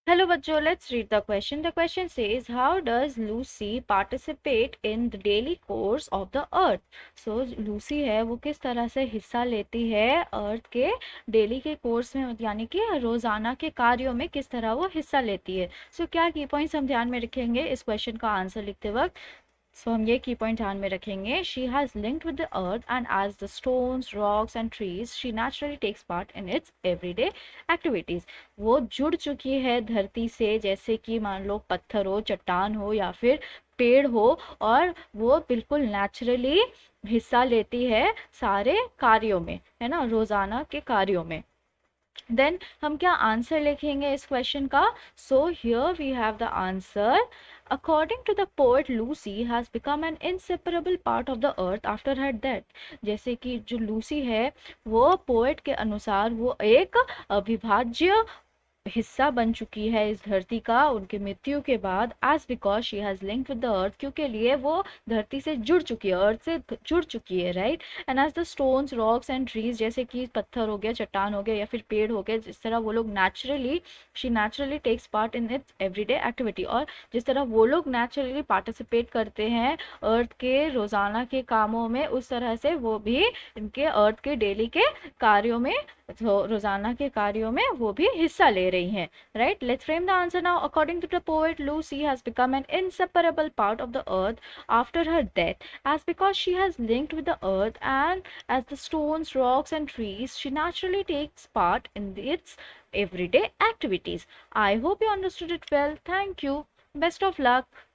Hello बच्चों, let's read the question. The question says, how does Lucy participate in the daily course of the earth? So Lucy है वो किस तरह से हिस्सा लेती है अर्थ के डेली के कोर्स में, यानी कि रोजाना के कार्यों में किस तरह वो हिस्सा लेती है. क्या की पॉइंट्स हम ध्यान में रखेंगे इस क्वेश्चन का आंसर लिखते वक्त. हम ये की पॉइंट ध्यान में रखेंगे. She has linked with the earth and as the stones, rocks and trees she naturally takes part in its everyday activities. वो जुड़ चुकी है धरती से, जैसे कि मान लो पत्थर हो, चट्टान हो या फिर पेड़ हो, और वो बिल्कुल नेचुरली हिस्सा लेती है सारे कार्यों में, है ना, रोजाना के कार्यों में. देन हम क्या आंसर लिखेंगे इस क्वेश्चन का. So here we have the answer. According to the poet, Lucy has become an inseparable part of the earth after her death. जैसे कि जो लूसी है वो पोएट के अनुसार वो एक अविभाज्य हिस्सा बन चुकी है इस धरती का उनके मृत्यु के बाद. As because she has linked with the earth, क्योंकि लिए वो धरती से जुड़ चुकी है, अर्थ से जुड़ चुकी है, right. And as the stones, rocks and trees, जैसे कि पत्थर हो गया, चट्टान हो गया या फिर पेड़ हो गया, जिस तरह वो लोग naturally, she naturally takes part in its everyday activity, और जिस तरह वो लोग नेचुरली पार्टिसिपेट करते हैं अर्थ के रोजाना के कामों में, उस तरह से वो भी इनके अर्थ के डेली के कार्यों में, रोजाना के कार्यों में वो भी हिस्सा ले रही हैं, right. Let's frame the answer now. According to the poet, Lucy has become an inseparable part of the earth after her death, as because she has linked with the earth, and as the stones, rocks and trees, she naturally takes part in its everyday activities. I hope you understood it well. Thank you. Best of luck.